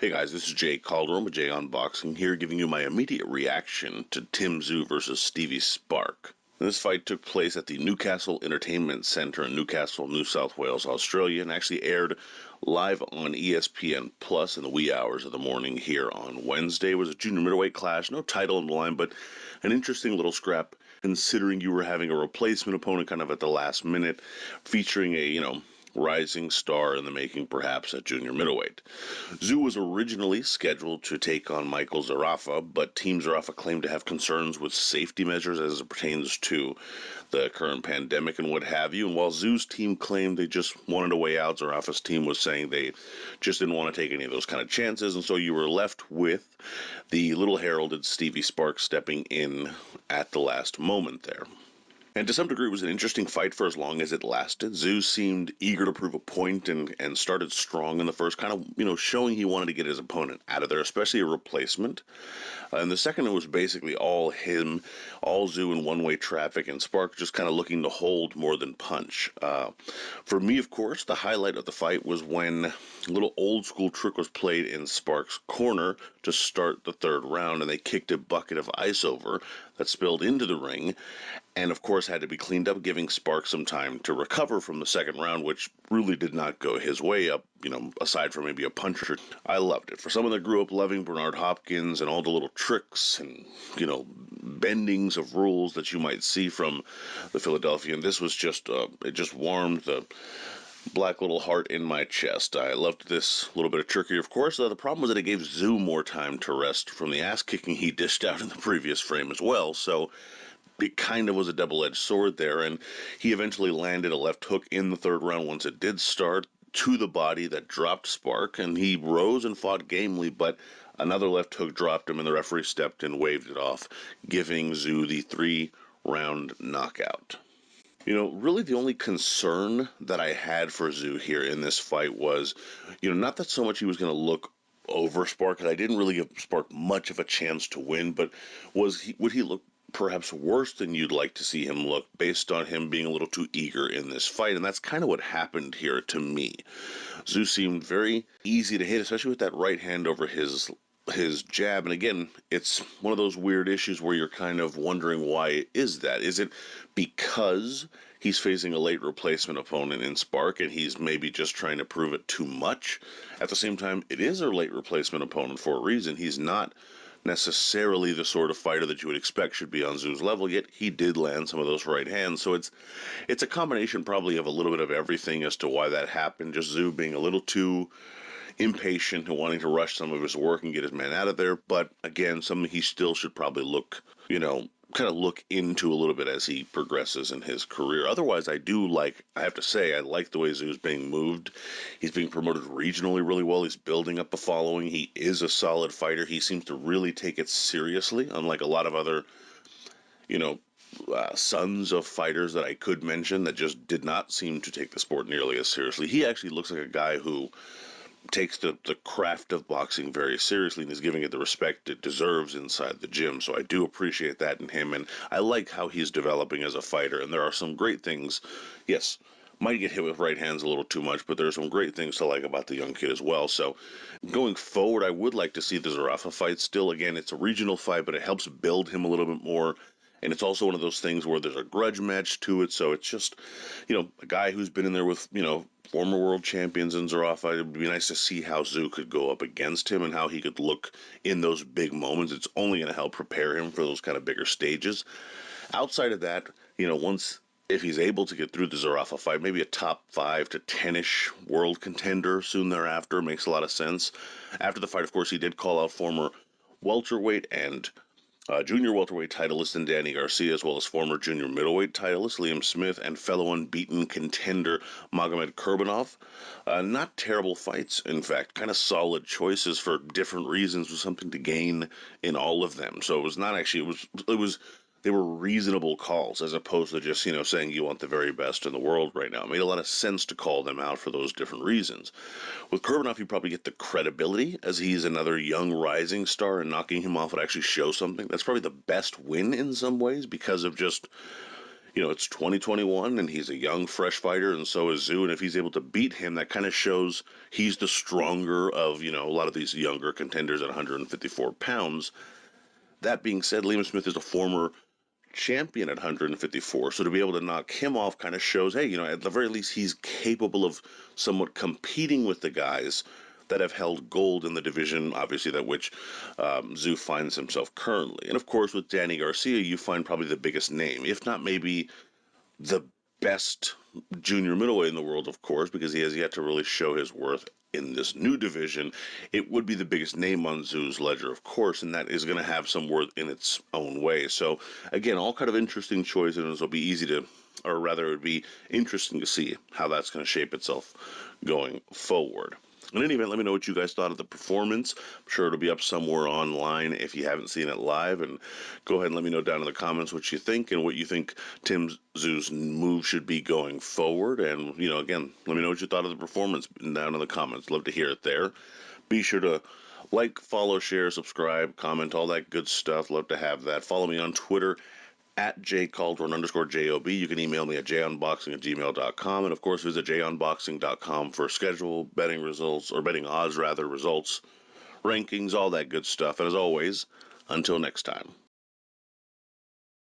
Hey guys, this is Jay Calderon with Jay Unboxing here, giving you my immediate reaction to Tszyu versus Stevie Spark. This fight took place at the Newcastle Entertainment Centre in Newcastle, New South Wales, Australia, and actually aired live on ESPN Plus in the wee hours of the morning here on Wednesday. It was a junior middleweight clash, no title on the line, but an interesting little scrap considering you were having a replacement opponent kind of at the last minute, featuring a rising star in the making perhaps at junior middleweight. Tszyu was originally scheduled to take on Michael Zarafa, but Team Zarafa claimed to have concerns with safety measures as it pertains to the current pandemic and what have you. And while Tszyu's team claimed they just wanted a way out, Zarafa's team was saying they just didn't want to take any of those kind of chances. And so you were left with the little heralded Stevie Sparks stepping in at the last moment there. And to some degree, it was an interesting fight for as long as it lasted. Tszyu seemed eager to prove a point and started strong in the first, kind of, showing he wanted to get his opponent out of there, especially a replacement. And the second, it was basically all him, all Tszyu in one-way traffic, and Spark just kind of looking to hold more than punch. For me, of course, the highlight of the fight was when a little old-school trick was played in Spark's corner to start the third round, and they kicked a bucket of ice over that spilled into the ring, and of course had to be cleaned up, giving Spark some time to recover from the second round, which really did not go his way up, aside from maybe a puncher. I loved it. For someone that grew up loving Bernard Hopkins and all the little tricks and, bendings of rules that you might see from the Philadelphian, this was just, it just warmed the black little heart in my chest. I loved this little bit of trickery, of course. The problem was that it gave Tszyu more time to rest from the ass kicking he dished out in the previous frame as well. So it kind of was a double-edged sword there, and he eventually landed a left hook in the third round once it did start to the body that dropped Spark, and he rose and fought gamely, but another left hook dropped him, and the referee stepped in, waved it off, giving Tszyu the three-round knockout. Really the only concern that I had for Tszyu here in this fight was, not that so much he was going to look over Spark, because I didn't really give Spark much of a chance to win, but would he look perhaps worse than you'd like to see him look based on him being a little too eager in this fight? And that's kind of what happened here to me. Tszyu seemed very easy to hit, especially with that right hand over his jab. And again, it's one of those weird issues where you're kind of wondering, why is that? Is it because he's facing a late replacement opponent in Spark and he's maybe just trying to prove it too much? At the same time, it is a late replacement opponent for a reason. He's not necessarily the sort of fighter that you would expect should be on Tszyu's level, yet he did land some of those right hands. So it's a combination probably of a little bit of everything as to why that happened. Just Tszyu being a little too impatient and wanting to rush some of his work and get his man out of there. But again, something he still should probably kind of look into a little bit as he progresses in his career. Otherwise, I have to say, I like the way Tszyu's being moved. He's being promoted regionally really well. He's building up a following. He is a solid fighter. He seems to really take it seriously, unlike a lot of other, sons of fighters that I could mention that just did not seem to take the sport nearly as seriously. He actually looks like a guy who takes the craft of boxing very seriously and is giving it the respect it deserves inside the gym. So I do appreciate that in him, and I like how he's developing as a fighter. And there are some great things. Yes, might get hit with right hands a little too much, but there are some great things to like about the young kid as well. So going forward, I would like to see the Zarafa fight still. Again, it's a regional fight, but it helps build him a little bit more. And it's also one of those things where there's a grudge match to it. So it's just, a guy who's been in there with, former world champions in Zarafa. It would be nice to see how Tszyu could go up against him and how he could look in those big moments. It's only going to help prepare him for those kind of bigger stages. Outside of that, if he's able to get through the Zarafa fight, maybe a top 5 to 10-ish world contender soon thereafter makes a lot of sense. After the fight, of course, he did call out former welterweight and junior welterweight titleist in Danny Garcia, as well as former junior middleweight titleist Liam Smith and fellow unbeaten contender Magomed Kurbanov. Not terrible fights, in fact, kind of solid choices for different reasons, with something to gain in all of them. So it was not actually, they were reasonable calls as opposed to just, saying you want the very best in the world right now. It made a lot of sense to call them out for those different reasons. With Kurbanov, you probably get the credibility as he's another young rising star, and knocking him off would actually show something. That's probably the best win in some ways because of just, It's 2021 and he's a young, fresh fighter, and so is Tszyu. And if he's able to beat him, that kind of shows he's the stronger of, a lot of these younger contenders at 154 pounds. That being said, Liam Smith is a former champion at 154, so to be able to knock him off kind of shows, hey, at the very least, he's capable of somewhat competing with the guys that have held gold in the division, obviously, that which Tszyu finds himself currently. And of course, with Danny Garcia, you find probably the biggest name, if not maybe the best junior middleweight in the world, of course, because he has yet to really show his worth in this new division. It would be the biggest name on Tszyu's ledger, of course, and that is going to have some worth in its own way. So, again, all kind of interesting choices, and it'll be easy to, or rather, it would be interesting to see how that's going to shape itself going forward. In any event, let me know what you guys thought of the performance. I'm sure it'll be up somewhere online if you haven't seen it live. And go ahead and let me know down in the comments what you think and what you think Tszyu's move should be going forward. And, again, let me know what you thought of the performance down in the comments. Love to hear it there. Be sure to like, follow, share, subscribe, comment, all that good stuff. Love to have that. Follow me on Twitter at jcaldron_job. You can email me at junboxing@gmail.com. And of course, visit junboxing.com for schedule, betting results, or betting odds rather, results, rankings, all that good stuff. And as always, until next time.